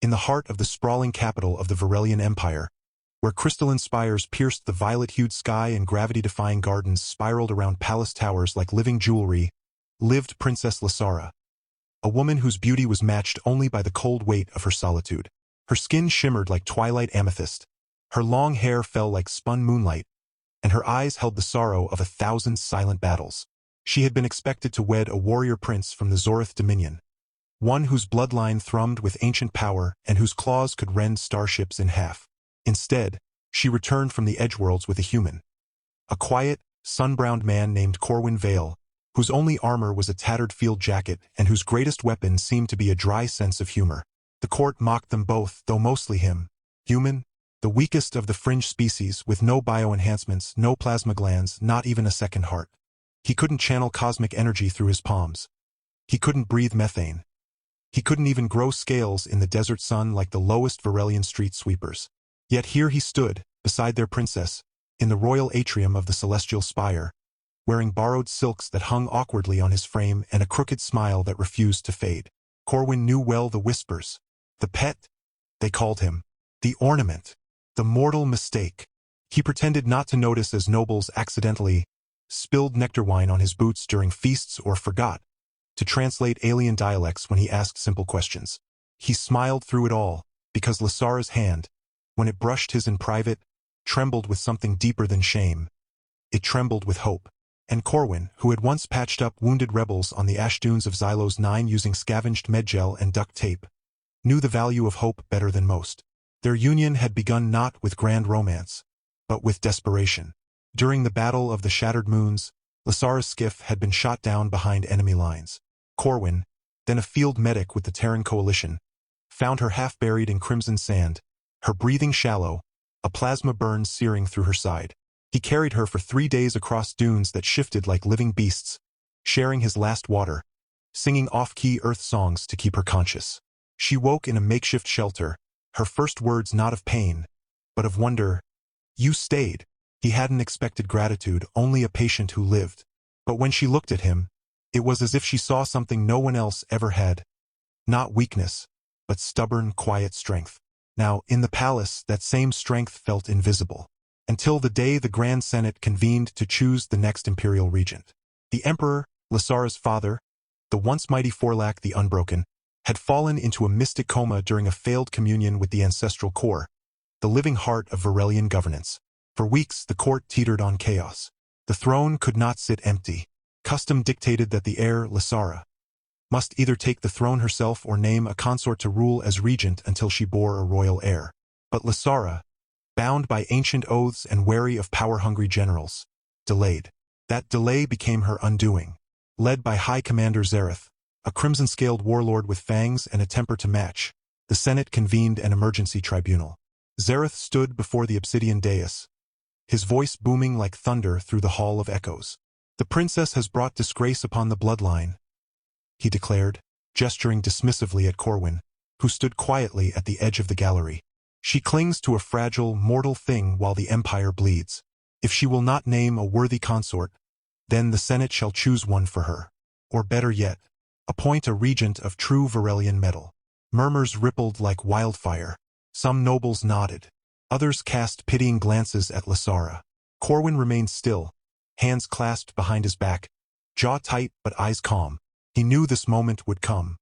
in the heart of the sprawling capital of the Varelian Empire, where crystalline spires pierced the violet-hued sky and gravity-defying gardens spiraled around palace towers like living jewelry, lived Princess Lysara, a woman whose beauty was matched only by the cold weight of her solitude. Her skin shimmered like twilight amethyst, her long hair fell like spun moonlight, and her eyes held the sorrow of 1,000 silent battles. She had been expected to wed a warrior prince from the Zorith dominion, one whose bloodline thrummed with ancient power and whose claws could rend starships in half. Instead, she returned from the Edgeworlds with a human, a quiet, sun-browned man named Corwin Vale, whose only armor was a tattered field jacket and whose greatest weapon seemed to be a dry sense of humor. The court mocked them both, though mostly him. Human, the weakest of the fringe species, with no bioenhancements, no plasma glands, not even a second heart. He couldn't channel cosmic energy through his palms. He couldn't breathe methane. He couldn't even grow scales in the desert sun like the lowest Varelian street sweepers. Yet here he stood, beside their princess, in the royal atrium of the celestial spire, wearing borrowed silks that hung awkwardly on his frame and a crooked smile that refused to fade. Corwin knew well the whispers. The pet, they called him. The ornament. The mortal mistake. He pretended not to notice as nobles accidentally spilled nectar wine on his boots during feasts or forgot to translate alien dialects when he asked simple questions. He smiled through it all, because Lysara's hand, when it brushed his in private, trembled with something deeper than shame. It trembled with hope. And Corwin, who had once patched up wounded rebels on the ash dunes of Xylos 9 using scavenged medgel and duct tape, knew the value of hope better than most. Their union had begun not with grand romance, but with desperation. During the Battle of the Shattered Moons, Lysara's skiff had been shot down behind enemy lines. Corwin, then a field medic with the Terran Coalition, found her half buried in crimson sand, her breathing shallow, a plasma burn searing through her side. He carried her for 3 days across dunes that shifted like living beasts, sharing his last water, singing off-key earth songs to keep her conscious. She woke in a makeshift shelter, her first words not of pain, but of wonder. "You stayed." He hadn't expected gratitude, only a patient who lived. But when she looked at him, it was as if she saw something no one else ever had. Not weakness, but stubborn, quiet strength. Now, in the palace, that same strength felt invisible. Until the day the Grand Senate convened to choose the next imperial regent. The Emperor, Lysara's father, the once mighty Forlac the Unbroken, had fallen into a mystic coma during a failed communion with the ancestral core, the living heart of Varelian governance. For weeks the court teetered on chaos. The throne could not sit empty. Custom dictated that the heir, Lysara, must either take the throne herself or name a consort to rule as regent until she bore a royal heir. But Lysara, bound by ancient oaths and wary of power-hungry generals, delayed. That delay became her undoing. Led by High Commander Zareth, a crimson-scaled warlord with fangs and a temper to match, the Senate convened an emergency tribunal. Zareth stood before the obsidian dais, his voice booming like thunder through the Hall of Echoes. "The princess has brought disgrace upon the bloodline," he declared, gesturing dismissively at Corwin, who stood quietly at the edge of the gallery. "She clings to a fragile, mortal thing while the empire bleeds. If she will not name a worthy consort, then the Senate shall choose one for her. Or better yet, appoint a regent of true Varelian metal." Murmurs rippled like wildfire. Some nobles nodded. Others cast pitying glances at Lysara. Corwin remained still, hands clasped behind his back, jaw tight but eyes calm. He knew this moment would come.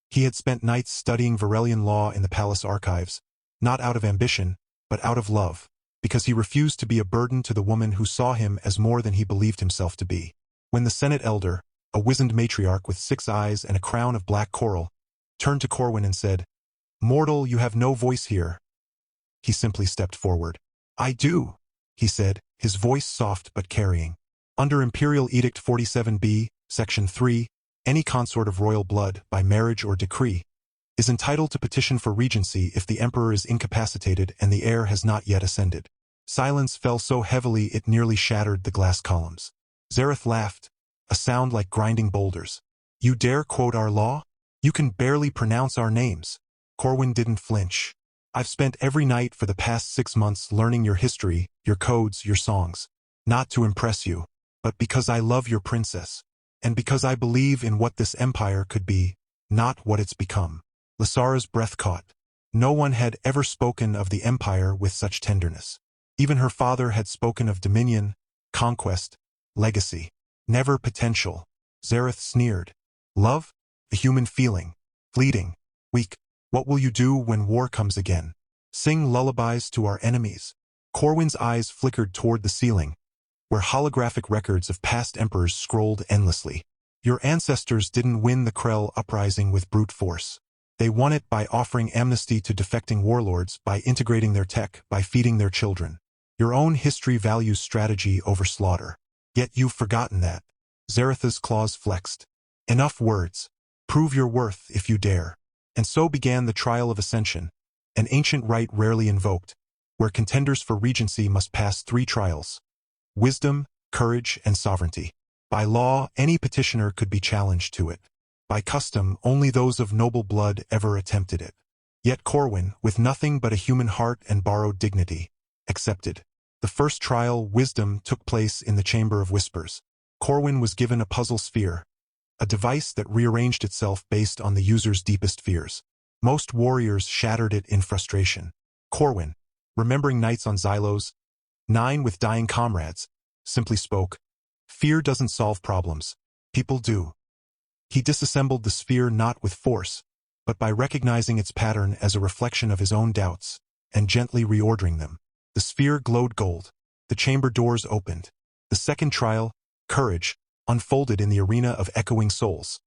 He had spent nights studying Varelian law in the palace archives, not out of ambition, but out of love, because he refused to be a burden to the woman who saw him as more than he believed himself to be. When the Senate elder, a wizened matriarch with 6 eyes and a crown of black coral, turned to Corwin and said, "Mortal, you have no voice here." He simply stepped forward. "I do," he said, his voice soft but carrying. "Under Imperial Edict 47b, Section 3, any consort of royal blood, by marriage or decree, is entitled to petition for regency if the emperor is incapacitated and the heir has not yet ascended." Silence fell so heavily it nearly shattered the glass columns. Zareth laughed, a sound like grinding boulders. "You dare quote our law? You can barely pronounce our names." Corwin didn't flinch. "I've spent every night for the past 6 months learning your history, your codes, your songs. Not to impress you, but because I love your princess. And because I believe in what this empire could be, not what it's become." Lysara's breath caught. No one had ever spoken of the empire with such tenderness. Even her father had spoken of dominion, conquest, legacy, never potential. Zareth sneered. Love? A human feeling. Fleeting. Weak. What will you do when war comes again? Sing lullabies to our enemies. Corwin's eyes flickered toward the ceiling, where holographic records of past emperors scrolled endlessly. Your ancestors didn't win the Krell uprising with brute force. They won it by offering amnesty to defecting warlords, by integrating their tech, by feeding their children. Your own history values strategy over slaughter. Yet you've forgotten that. Zareth's claws flexed. Enough words. Prove your worth if you dare. And so began the trial of ascension, an ancient rite rarely invoked, where contenders for regency must pass 3 trials: wisdom, courage, and sovereignty. By law, any petitioner could be challenged to it. By custom, only those of noble blood ever attempted it. Yet Corwin, with nothing but a human heart and borrowed dignity, accepted. The first trial, wisdom, took place in the Chamber of Whispers. Corwin was given a puzzle sphere, a device that rearranged itself based on the user's deepest fears. Most warriors shattered it in frustration. Corwin, remembering nights on Xylos, 9 with dying comrades, simply spoke, "Fear doesn't solve problems. People do." He disassembled the sphere not with force, but by recognizing its pattern as a reflection of his own doubts, and gently reordering them. The sphere glowed gold. The chamber doors opened. The second trial, courage, unfolded in the arena of echoing souls,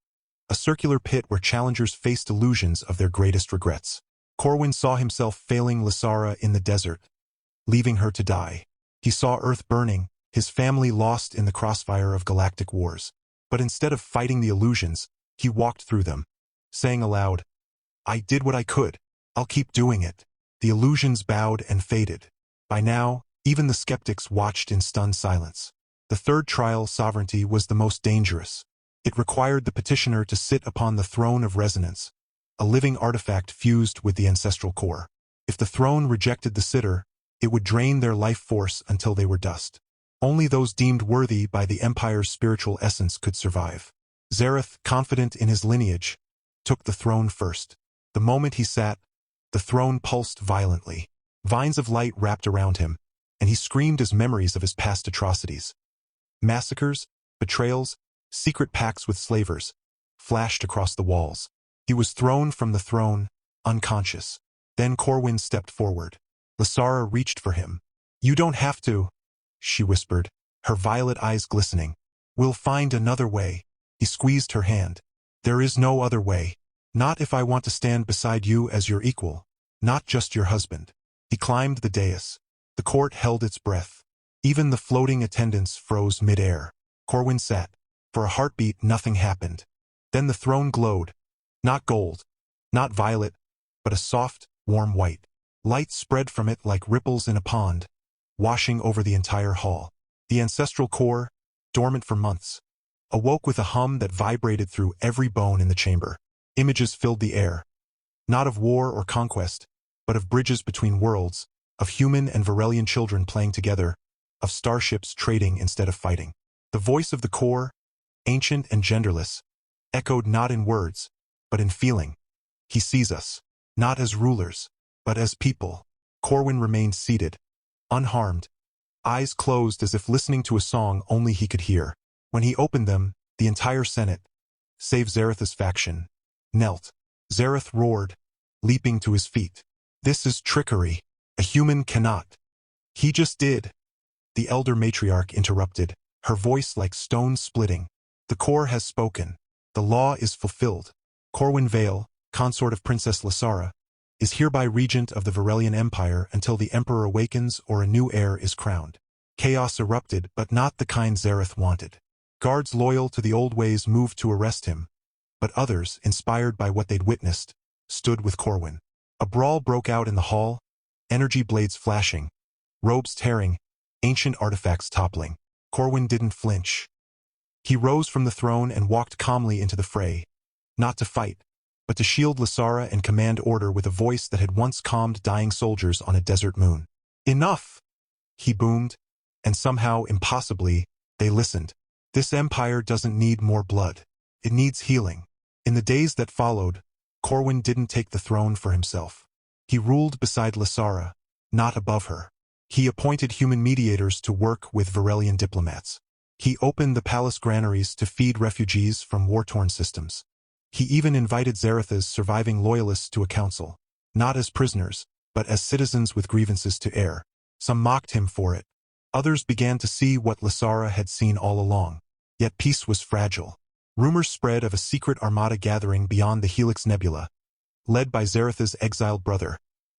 a circular pit where challengers faced illusions of their greatest regrets. Corwin saw himself failing Lysara in the desert, leaving her to die. He saw Earth burning, his family lost in the crossfire of galactic wars. But instead of fighting the illusions, he walked through them, saying aloud, "I did what I could. I'll keep doing it." The illusions bowed and faded. By now, even the skeptics watched in stunned silence. The third trial, sovereignty, was the most dangerous. It required the petitioner to sit upon the throne of resonance, a living artifact fused with the ancestral core. If the throne rejected the sitter, it would drain their life force until they were dust. Only those deemed worthy by the Empire's spiritual essence could survive. Zareth, confident in his lineage, took the throne first. The moment he sat, the throne pulsed violently. Vines of light wrapped around him, and he screamed as memories of his past atrocities. Massacres, betrayals, secret pacts with slavers, flashed across the walls. He was thrown from the throne, unconscious. Then Corwin stepped forward. Lysara reached for him. "You don't have to," she whispered, her violet eyes glistening. "We'll find another way." He squeezed her hand. "There is no other way. Not if I want to stand beside you as your equal, not just your husband." He climbed the dais. The court held its breath. Even the floating attendants froze mid-air. Corwin sat. For a heartbeat, nothing happened. Then the throne glowed. Not gold, not violet, but a soft, warm white. Light spread from it like ripples in a pond, washing over the entire hall. The ancestral core, dormant for months, awoke with a hum that vibrated through every bone in the chamber. Images filled the air, not of war or conquest, but of bridges between worlds, of human and Varelian children playing together, of starships trading instead of fighting. The voice of the core, ancient and genderless, echoed not in words, but in feeling. "He sees us, not as rulers, but as people." Corwin remained seated, unharmed, eyes closed as if listening to a song only he could hear. When he opened them, the entire Senate, save Zareth's faction, knelt. Zareth roared, leaping to his feet. "This is trickery. A human cannot." "He just did," the elder matriarch interrupted, her voice like stone splitting. "The core has spoken. The law is fulfilled. Corwin Vale, consort of Princess Lysara, is hereby regent of the Varelian Empire until the Emperor awakens or a new heir is crowned." Chaos erupted, but not the kind Zareth wanted. Guards loyal to the old ways moved to arrest him, but others, inspired by what they'd witnessed, stood with Corwin. A brawl broke out in the hall, energy blades flashing, robes tearing, ancient artifacts toppling. Corwin didn't flinch. He rose from the throne and walked calmly into the fray, not to fight, but to shield Lysara and command order with a voice that had once calmed dying soldiers on a desert moon. "Enough!" he boomed, and somehow, impossibly, they listened. This empire doesn't need more blood. It needs healing. In the days that followed, Corwin didn't take the throne for himself. He ruled beside Lysara, not above her. He appointed human mediators to work with Varelian diplomats. He opened the palace granaries to feed refugees from war-torn systems. He even invited Zaratha's surviving loyalists to a council, not as prisoners, but as citizens with grievances to air. Some mocked him for it. Others began to see what Lysara had seen all along. Yet peace was fragile. Rumors spread of a secret armada gathering beyond the Helix Nebula, led by Zaratha's exiled brother,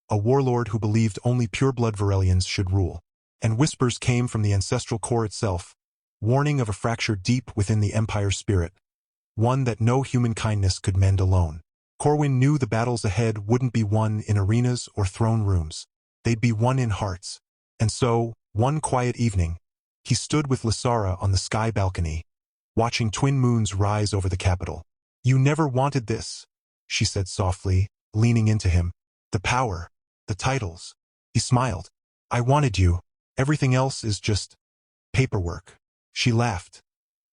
a warlord who believed only pure-blood Varelians should rule. And whispers came from the ancestral core itself, warning of a fracture deep within the Empire's spirit, one that no human kindness could mend alone. Corwin knew the battles ahead wouldn't be won in arenas or throne rooms. They'd be won in hearts. And so, one quiet evening, he stood with Lysara on the sky balcony, watching twin moons rise over the capital. "You never wanted this," she said softly, leaning into him. "The power, the titles." He smiled. "I wanted you. Everything else is just paperwork." She laughed,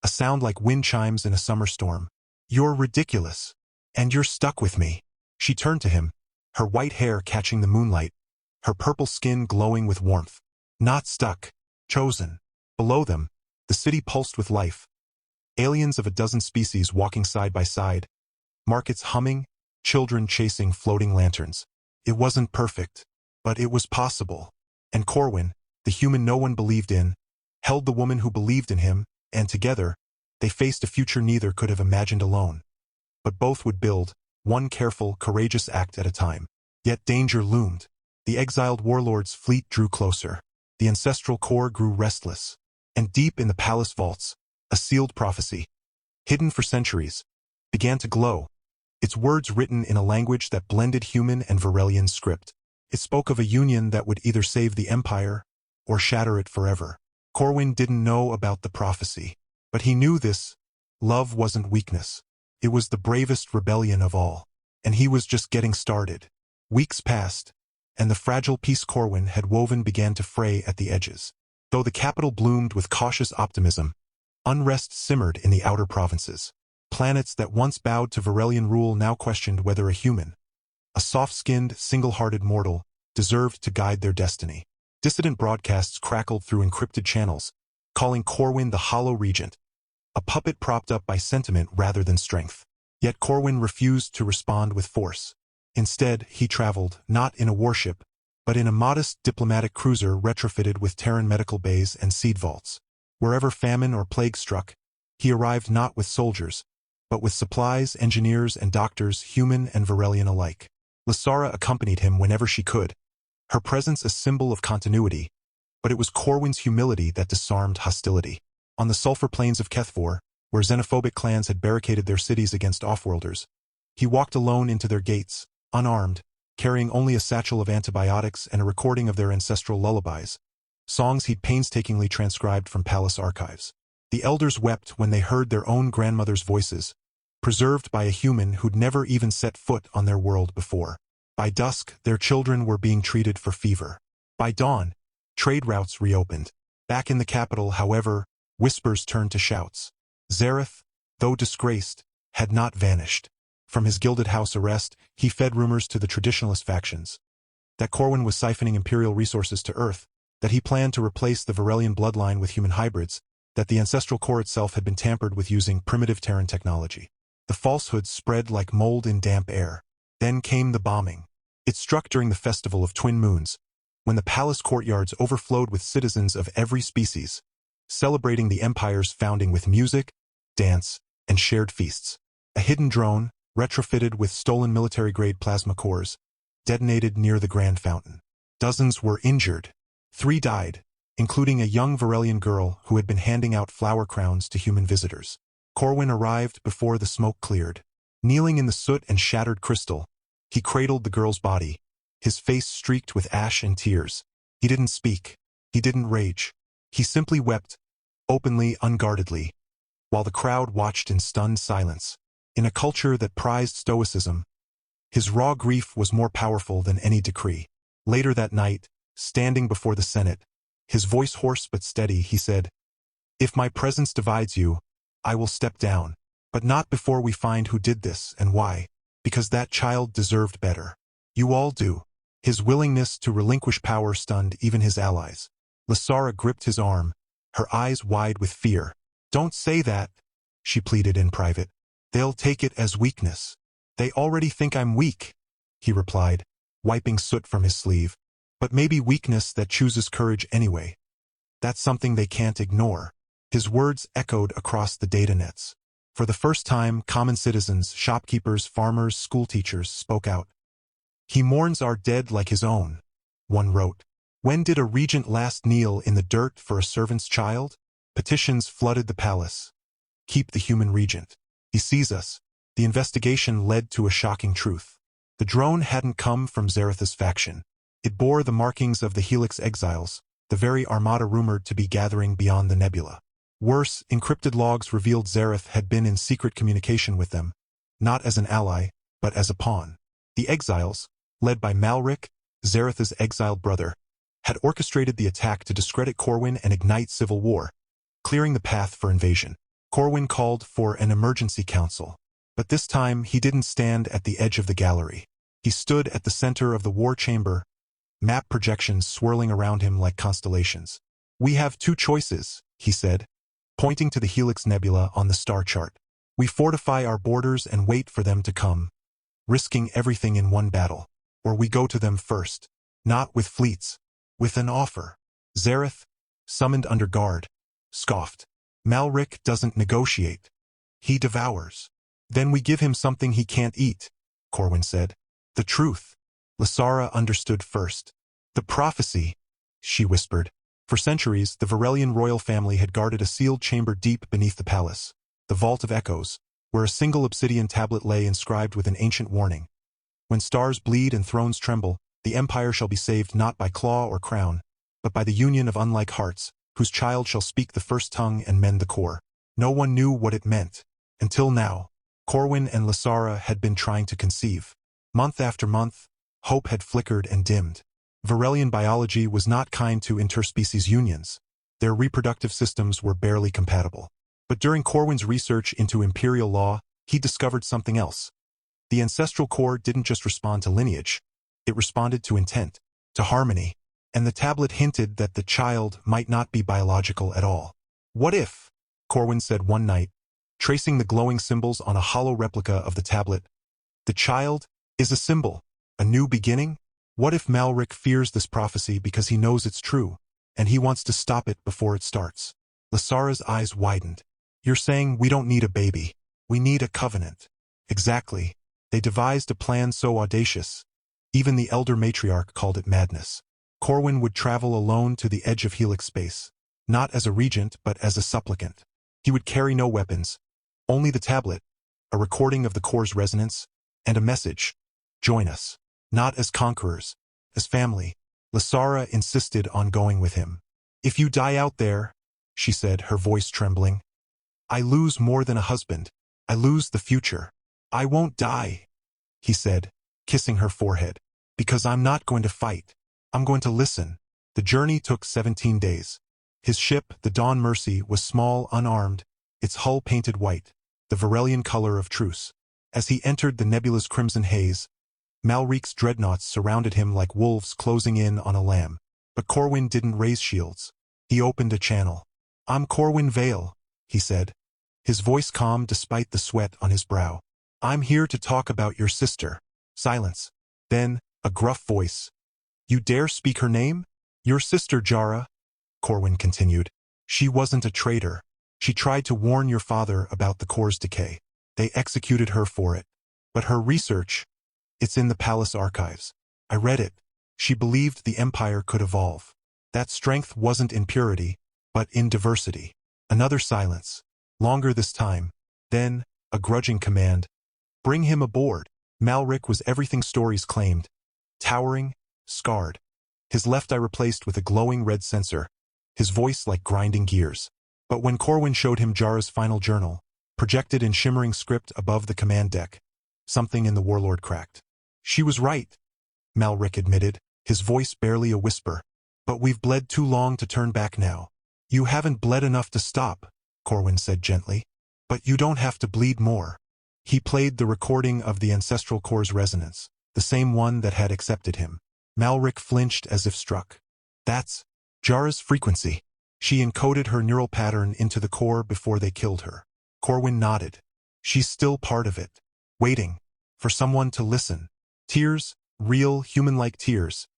a sound like wind chimes in a summer storm. "You're ridiculous. And you're stuck with me." She turned to him, her white hair catching the moonlight, her purple skin glowing with warmth. Not stuck, chosen. Below them, the city pulsed with life. Aliens of a dozen species walking side by side, markets humming, children chasing floating lanterns. It wasn't perfect, but it was possible. And Corwin, the human no one believed in, held the woman who believed in him, and together, they faced a future neither could have imagined alone. But both would build, one careful, courageous act at a time. Yet danger loomed. The exiled warlord's fleet drew closer. The ancestral core grew restless. And deep in the palace vaults, a sealed prophecy, hidden for centuries, began to glow. Its words written in a language that blended human and Varelian script. It spoke of a union that would either save the Empire or shatter it forever. Corwin didn't know about the prophecy, but he knew this. Love wasn't weakness. It was the bravest rebellion of all. And he was just getting started. Weeks passed, and the fragile peace Corwin had woven began to fray at the edges. Though the capital bloomed with cautious optimism, unrest simmered in the outer provinces. Planets that once bowed to Varelian rule now questioned whether a human, a soft-skinned, single-hearted mortal, deserved to guide their destiny. Dissident broadcasts crackled through encrypted channels, calling Corwin the Hollow Regent, a puppet propped up by sentiment rather than strength. Yet Corwin refused to respond with force. Instead, he traveled, not in a warship, but in a modest diplomatic cruiser retrofitted with Terran medical bays and seed vaults. Wherever famine or plague struck, he arrived not with soldiers, but with supplies, engineers, and doctors, human and Varelian alike. Lysara accompanied him whenever she could, her presence a symbol of continuity, but it was Corwin's humility that disarmed hostility. On the sulfur plains of Kethvor, where xenophobic clans had barricaded their cities against offworlders, he walked alone into their gates, unarmed, carrying only a satchel of antibiotics and a recording of their ancestral lullabies, songs he'd painstakingly transcribed from palace archives. The elders wept when they heard their own grandmother's voices, preserved by a human who'd never even set foot on their world before. By dusk, their children were being treated for fever. By dawn, trade routes reopened. Back in the capital, however, whispers turned to shouts. Zarath, though disgraced, had not vanished. From his Gilded House arrest, he fed rumors to the traditionalist factions that Corwin was siphoning imperial resources to Earth, that he planned to replace the Varelian bloodline with human hybrids, that the ancestral core itself had been tampered with using primitive Terran technology. The falsehoods spread like mold in damp air. Then came the bombing. It struck during the Festival of Twin Moons, when the palace courtyards overflowed with citizens of every species, celebrating the Empire's founding with music, dance, and shared feasts. A hidden drone, retrofitted with stolen military-grade plasma cores, detonated near the Grand Fountain. Dozens were injured. 3 died, including a young Varelian girl who had been handing out flower crowns to human visitors. Corwin arrived before the smoke cleared. Kneeling in the soot and shattered crystal, he cradled the girl's body, his face streaked with ash and tears. He didn't speak. He didn't rage. He simply wept, openly, unguardedly, while the crowd watched in stunned silence. In a culture that prized stoicism, his raw grief was more powerful than any decree. Later that night, standing before the Senate, his voice hoarse but steady, he said, "If my presence divides you, I will step down, but not before we find who did this and why, because that child deserved better. You all do." His willingness to relinquish power stunned even his allies. Lasara gripped his arm, her eyes wide with fear. "Don't say that," she pleaded in private. "They'll take it as weakness." "They already think I'm weak," he replied, wiping soot from his sleeve. "But maybe weakness that chooses courage anyway. That's something they can't ignore." His words echoed across the data nets. For the first time, common citizens, shopkeepers, farmers, schoolteachers spoke out. "He mourns our dead like his own," one wrote. "When did a regent last kneel in the dirt for a servant's child?" Petitions flooded the palace. "Keep the human regent. He sees us." The investigation led to a shocking truth. The drone hadn't come from Zaratha's faction. It bore the markings of the Helix exiles, the very armada rumored to be gathering beyond the nebula. Worse, encrypted logs revealed Zarath had been in secret communication with them, not as an ally, but as a pawn. The exiles, led by Malric, Zaratha's exiled brother, had orchestrated the attack to discredit Corwin and ignite civil war, clearing the path for invasion. Corwin called for an emergency council. But this time he didn't stand at the edge of the gallery. He stood at the center of the war chamber, map projections swirling around him like constellations. "We have two choices," he said, pointing to the Helix Nebula on the star chart. "We fortify our borders and wait for them to come, risking everything in one battle. Or we go to them first, not with fleets, with an offer." Zarath, summoned under guard, scoffed. "Malric doesn't negotiate. He devours." "Then we give him something he can't eat," Corwin said. "The truth." Lasara understood first. "The prophecy," she whispered. For centuries, the Varelian royal family had guarded a sealed chamber deep beneath the palace, the Vault of Echoes, where a single obsidian tablet lay inscribed with an ancient warning. "When stars bleed and thrones tremble, the empire shall be saved not by claw or crown, but by the union of unlike hearts, whose child shall speak the first tongue and mend the core." No one knew what it meant. Until now, Corwin and Lasara had been trying to conceive. Month after month, hope had flickered and dimmed. Varelian biology was not kind to interspecies unions. Their reproductive systems were barely compatible. But during Corwin's research into imperial law, he discovered something else. The ancestral core didn't just respond to lineage. It responded to intent, to harmony. And the tablet hinted that the child might not be biological at all. "What if," Corwin said one night, tracing the glowing symbols on a hollow replica of the tablet, "the child is a symbol, a new beginning? What if Malric fears this prophecy because he knows it's true, and he wants to stop it before it starts?" Lasara's eyes widened. "You're saying we don't need a baby. We need a covenant." "Exactly." They devised a plan so audacious. Even the elder matriarch called it madness. Corwin would travel alone to the edge of Helix space, not as a regent but as a supplicant. He would carry no weapons, only the tablet, a recording of the core's resonance, and a message: "Join us." Not as conquerors, as family. Lasara insisted on going with him. "If you die out there," she said, her voice trembling, "I lose more than a husband. I lose the future." "I won't die," he said, kissing her forehead, "because I'm not going to fight. I'm going to listen." The journey took 17 days. His ship, the Dawn Mercy, was small, unarmed, its hull painted white, the Varelian color of truce. As he entered the nebula's crimson haze, Malric's dreadnoughts surrounded him like wolves closing in on a lamb. But Corwin didn't raise shields. He opened a channel. "I'm Corwin Vale," he said, his voice calm despite the sweat on his brow. "I'm here to talk about your sister." Silence. Then, a gruff voice. "You dare speak her name? Your sister Jara," Corwin continued. "She wasn't a traitor. She tried to warn your father about the core's decay. They executed her for it. But her research, it's in the palace archives. I read it. She believed the empire could evolve. That strength wasn't in purity, but in diversity." Another silence. Longer this time. Then, a grudging command. "Bring him aboard." Malric was everything stories claimed. Towering, scarred. His left eye replaced with a glowing red sensor, his voice like grinding gears. But when Corwin showed him Jara's final journal, projected in shimmering script above the command deck, something in the warlord cracked. "She was right," Malric admitted, his voice barely a whisper. "But we've bled too long to turn back now." "You haven't bled enough to stop," Corwin said gently. "But you don't have to bleed more." He played the recording of the ancestral core's resonance, the same one that had accepted him. Malric flinched as if struck. That's Jara's frequency. She encoded her neural pattern into the core before they killed her. Corwin nodded. She's still part of it, waiting for someone to listen. Tears, real, human-like tears,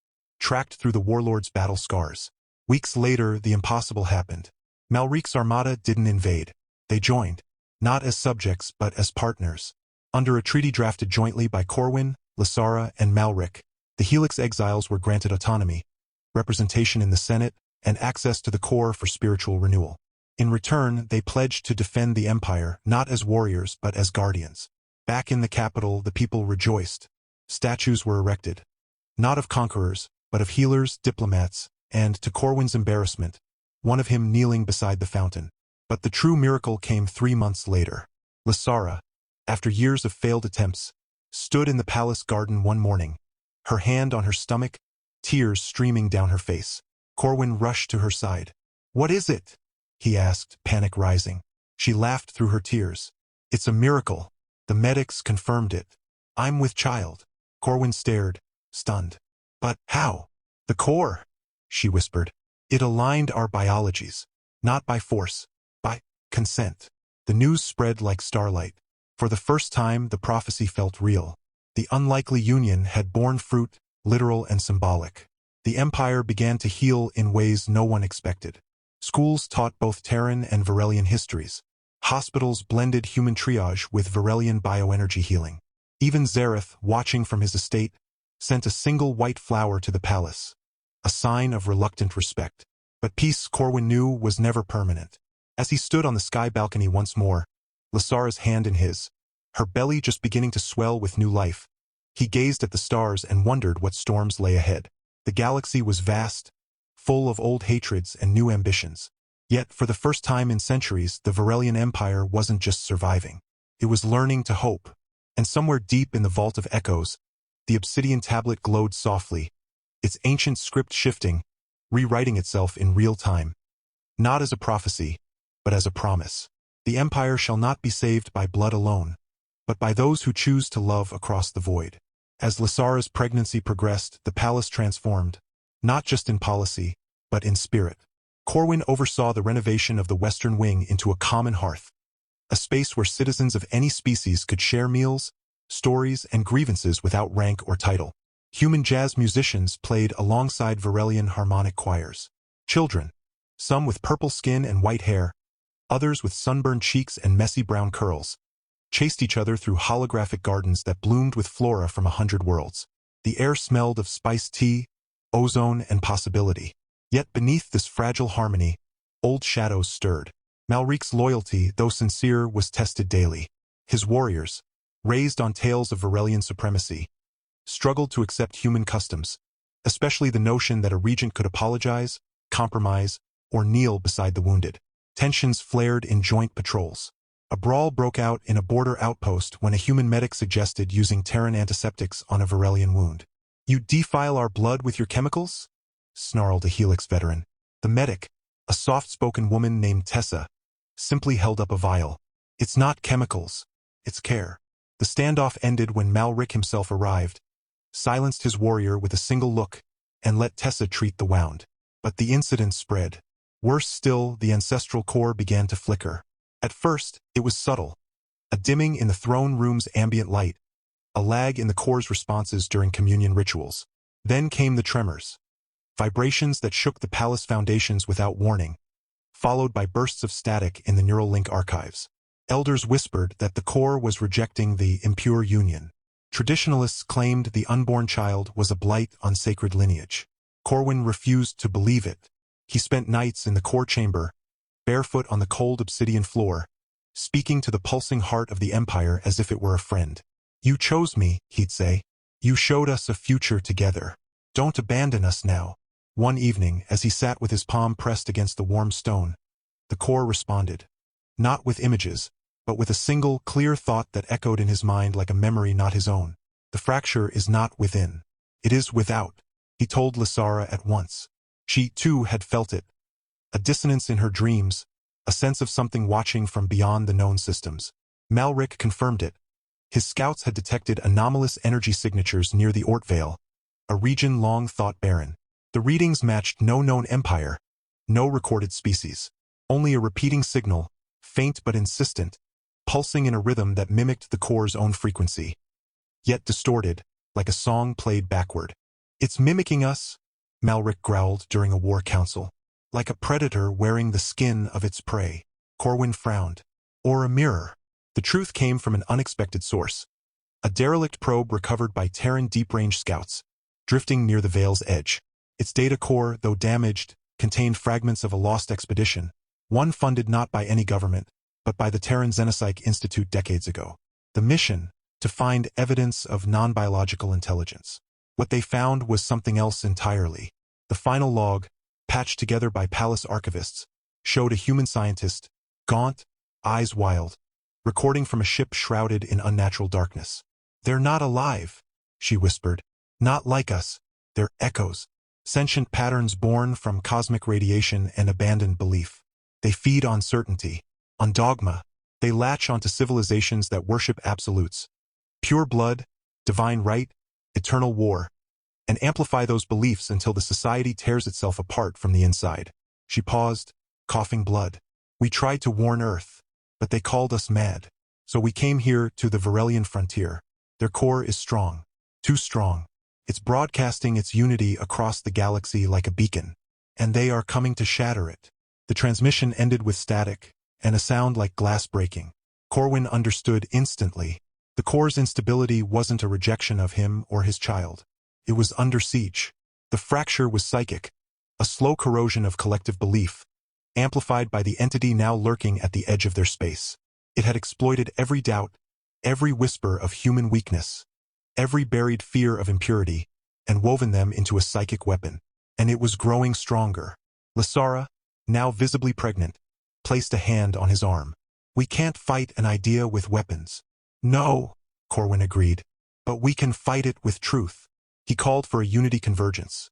tracked through the warlord's battle scars. Weeks later, the impossible happened. Malric's armada didn't invade. They joined, not as subjects but as partners. Under a treaty drafted jointly by Corwin, Lysara, and Malric, the Helix exiles were granted autonomy, representation in the Senate, and access to the core for spiritual renewal. In return, they pledged to defend the Empire, not as warriors but as guardians. Back in the capital, the people rejoiced. Statues were erected, not of conquerors, but of healers, diplomats, and, to Corwin's embarrassment, one of him kneeling beside the fountain. But the true miracle came 3 months later. Lysara, after years of failed attempts, stood in the palace garden one morning, her hand on her stomach, tears streaming down her face. Corwin rushed to her side. "What is it?" he asked, panic rising. She laughed through her tears. "It's a miracle. The medics confirmed it. I'm with child." Corwin stared, stunned. "But how?" "The core," she whispered. "It aligned our biologies, not by force, by consent." The news spread like starlight. For the first time, the prophecy felt real. The unlikely union had borne fruit, literal and symbolic. The Empire began to heal in ways no one expected. Schools taught both Terran and Varelian histories. Hospitals blended human triage with Varelian bioenergy healing. Even Zareth, watching from his estate, sent a single white flower to the palace, a sign of reluctant respect. But peace, Corwin knew, was never permanent. As he stood on the sky balcony once more, Lysara's hand in his, her belly just beginning to swell with new life, he gazed at the stars and wondered what storms lay ahead. The galaxy was vast, full of old hatreds and new ambitions. Yet, for the first time in centuries, the Varelian Empire wasn't just surviving. It was learning to hope. And somewhere deep in the Vault of Echoes, the obsidian tablet glowed softly, its ancient script shifting, rewriting itself in real time. Not as a prophecy, but as a promise. The Empire shall not be saved by blood alone, but by those who choose to love across the void. As Lysara's pregnancy progressed, the palace transformed, not just in policy, but in spirit. Corwin oversaw the renovation of the Western Wing into a common hearth, a space where citizens of any species could share meals, stories, and grievances without rank or title. Human jazz musicians played alongside Varelian harmonic choirs. Children, some with purple skin and white hair, others with sunburned cheeks and messy brown curls, chased each other through holographic gardens that bloomed with flora from 100 worlds. The air smelled of spiced tea, ozone, and possibility. Yet beneath this fragile harmony, old shadows stirred. Malric's loyalty, though sincere, was tested daily. His warriors, raised on tales of Varelian supremacy, struggled to accept human customs, especially the notion that a regent could apologize, compromise, or kneel beside the wounded. Tensions flared in joint patrols. A brawl broke out in a border outpost when a human medic suggested using Terran antiseptics on a Varelian wound. "You defile our blood with your chemicals?" snarled a Helix veteran. The medic, a soft-spoken woman named Tessa, simply held up a vial. "It's not chemicals, it's care." The standoff ended when Malric himself arrived, silenced his warrior with a single look, and let Tessa treat the wound. But the incident spread. Worse still, the ancestral core began to flicker. At first, it was subtle. A dimming in the throne room's ambient light, a lag in the core's responses during communion rituals. Then came the tremors. Vibrations that shook the palace foundations without warning, followed by bursts of static in the neural link archives. Elders whispered that the core was rejecting the impure union. Traditionalists claimed the unborn child was a blight on sacred lineage. Corwin refused to believe it. He spent nights in the core chamber, barefoot on the cold obsidian floor, speaking to the pulsing heart of the Empire as if it were a friend. "You chose me," he'd say. "You showed us a future together. Don't abandon us now." One evening, as he sat with his palm pressed against the warm stone, the core responded. Not with images, but with a single, clear thought that echoed in his mind like a memory not his own. "The fracture is not within. It is without," he told Lysara at once. She, too, had felt it. A dissonance in her dreams, a sense of something watching from beyond the known systems. Malric confirmed it. His scouts had detected anomalous energy signatures near the Ortvale, a region long thought barren. The readings matched no known empire, no recorded species. Only a repeating signal, faint but insistent, pulsing in a rhythm that mimicked the core's own frequency, yet distorted, like a song played backward. "It's mimicking us," Malric growled during a war council. "Like a predator wearing the skin of its prey." Corwin frowned. "Or a mirror." The truth came from an unexpected source. A derelict probe recovered by Terran deep-range scouts, drifting near the Vale's edge. Its data core, though damaged, contained fragments of a lost expedition, one funded not by any government, but by the Terran Xenopsych Institute decades ago. The mission, to find evidence of non-biological intelligence. What they found was something else entirely. The final log, patched together by palace archivists, showed a human scientist, gaunt, eyes wild, recording from a ship shrouded in unnatural darkness. "They're not alive," she whispered. "Not like us. They're echoes. Sentient patterns born from cosmic radiation and abandoned belief. They feed on certainty, on dogma. They latch onto civilizations that worship absolutes. Pure blood, divine right, eternal war, and amplify those beliefs until the society tears itself apart from the inside." She paused, coughing blood. "We tried to warn Earth, but they called us mad. So we came here to the Varelian frontier. Their core is strong, too strong. It's broadcasting its unity across the galaxy like a beacon, and they are coming to shatter it." The transmission ended with static, and a sound like glass breaking. Corwin understood instantly. The core's instability wasn't a rejection of him or his child. It was under siege. The fracture was psychic, a slow corrosion of collective belief, amplified by the entity now lurking at the edge of their space. It had exploited every doubt, every whisper of human weakness, every buried fear of impurity, and woven them into a psychic weapon. And it was growing stronger. Lasara, now visibly pregnant, placed a hand on his arm. "We can't fight an idea with weapons." "No," Corwin agreed, "but we can fight it with truth." He called for a unity convergence,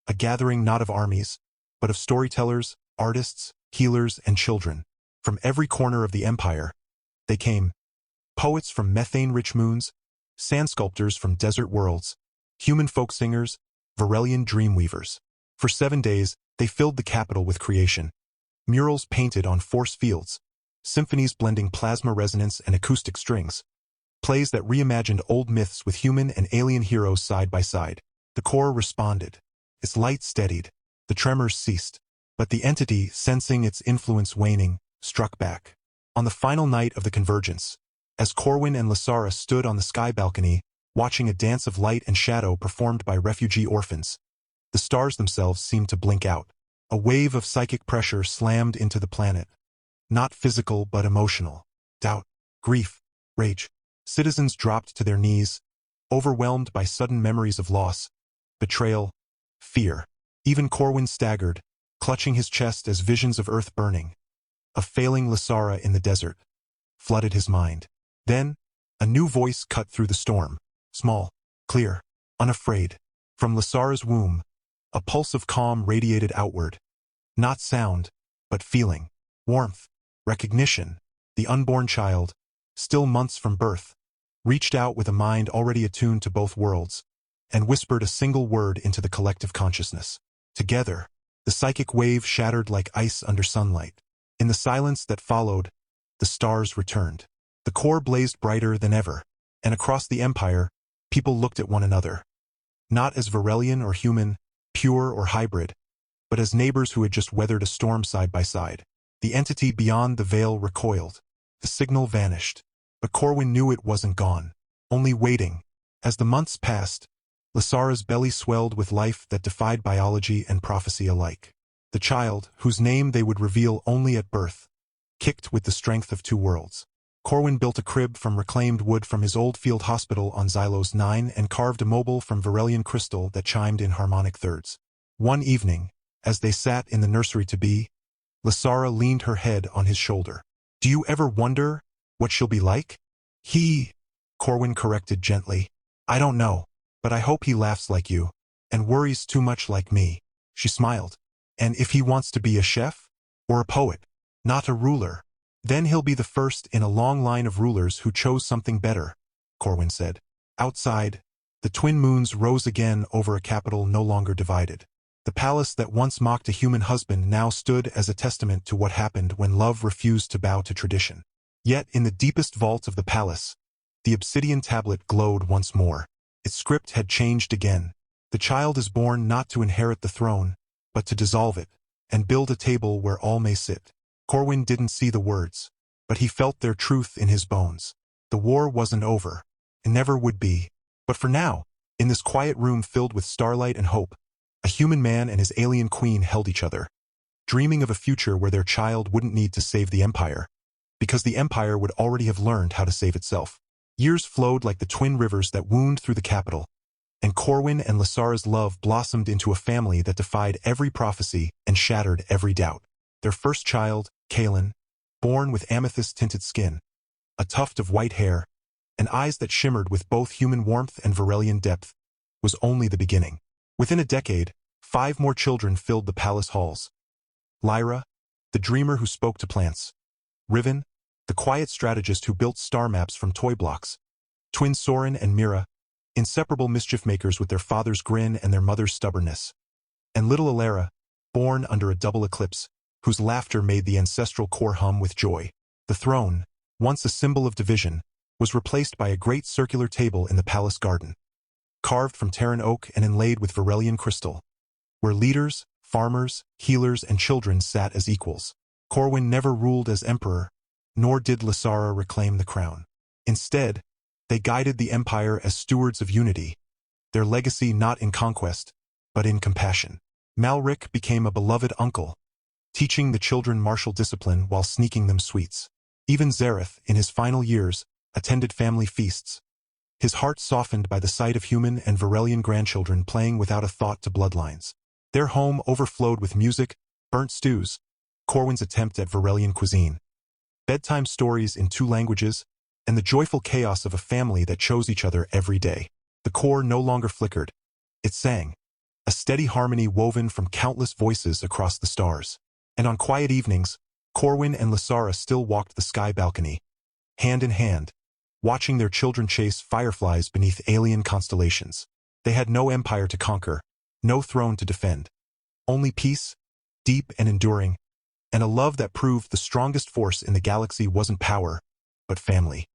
a gathering not of armies, but of storytellers, artists, healers, and children. From every corner of the empire, they came. Poets from methane-rich moons, sand sculptors from desert worlds, human folk singers, Varelian dreamweavers. For 7 days, they filled the capital with creation. Murals painted on force fields, symphonies blending plasma resonance and acoustic strings, plays that reimagined old myths with human and alien heroes side by side. The core responded. Its light steadied. The tremors ceased. But the entity, sensing its influence waning, struck back. On the final night of the convergence, as Corwin and Lasara stood on the sky balcony, watching a dance of light and shadow performed by refugee orphans, the stars themselves seemed to blink out. A wave of psychic pressure slammed into the planet. Not physical but emotional. Doubt, grief, rage. Citizens dropped to their knees, overwhelmed by sudden memories of loss, betrayal, fear. Even Corwin staggered, clutching his chest as visions of Earth burning, of failing Lasara in the desert, flooded his mind. Then, a new voice cut through the storm. Small, clear, unafraid. From Lasara's womb, a pulse of calm radiated outward. Not sound, but feeling. Warmth, recognition. The unborn child, still months from birth, reached out with a mind already attuned to both worlds, and whispered a single word into the collective consciousness. Together, the psychic wave shattered like ice under sunlight. In the silence that followed, the stars returned. The core blazed brighter than ever, and across the empire, people looked at one another. Not as Varelian or human, pure or hybrid, but as neighbors who had just weathered a storm side by side. The entity beyond the veil recoiled. The signal vanished. But Corwin knew it wasn't gone, only waiting. As the months passed, Lasara's belly swelled with life that defied biology and prophecy alike. The child, whose name they would reveal only at birth, kicked with the strength of 2 worlds. Corwin built a crib from reclaimed wood from his old field hospital on Xylos 9 and carved a mobile from Varelian crystal that chimed in harmonic thirds. One evening, as they sat in the nursery-to-be, Lasara leaned her head on his shoulder. "Do you ever wonder what she'll be like?" Corwin corrected gently. "I don't know, but I hope he laughs like you, and worries too much like me." She smiled. "And if he wants to be a chef? Or a poet? Not a ruler? Then he'll be the first in a long line of rulers who chose something better," Corwin said. Outside, The twin moons rose again over a capital no longer divided. The palace that once mocked a human husband now stood as a testament to what happened when love refused to bow to tradition. Yet in the deepest vault of the palace, the obsidian tablet glowed once more. Its script had changed again. The child is born not to inherit the throne, but to dissolve it, and build a table where all may sit. Corwin didn't see the words, but he felt their truth in his bones. The war wasn't over. It never would be. But for now, in this quiet room filled with starlight and hope, a human man and his alien queen held each other, dreaming of a future where their child wouldn't need to save the Empire, because the Empire would already have learned how to save itself. Years flowed like the twin rivers that wound through the capital, and Corwin and Lysara's love blossomed into a family that defied every prophecy and shattered every doubt. Their first child, Kaelin, born with amethyst-tinted skin, a tuft of white hair, and eyes that shimmered with both human warmth and Varelian depth, was only the beginning. Within a decade, 5 more children filled the palace halls. Lyra, the dreamer who spoke to plants. Riven, the quiet strategist who built star maps from toy blocks. Twin Soren and Mira, inseparable mischief makers with their father's grin and their mother's stubbornness. And little Alara, born under a double eclipse, whose laughter made the ancestral core hum with joy. The throne, once a symbol of division, was replaced by a great circular table in the palace garden, carved from Terran oak and inlaid with Varelian crystal, where leaders, farmers, healers, and children sat as equals. Corwin never ruled as emperor, nor did Lysara reclaim the crown. Instead, they guided the empire as stewards of unity, their legacy not in conquest, but in compassion. Malric became a beloved uncle, teaching the children martial discipline while sneaking them sweets. Even Zareth, in his final years, attended family feasts, his heart softened by the sight of human and Varelian grandchildren playing without a thought to bloodlines. Their home overflowed with music, burnt stews, Corwin's attempt at Varelian cuisine, bedtime stories in 2 languages, and the joyful chaos of a family that chose each other every day. The core no longer flickered. It sang, a steady harmony woven from countless voices across the stars. And on quiet evenings, Corwin and Lysara still walked the sky balcony, hand in hand, watching their children chase fireflies beneath alien constellations. They had no empire to conquer, no throne to defend. Only peace, deep and enduring, and a love that proved the strongest force in the galaxy wasn't power, but family.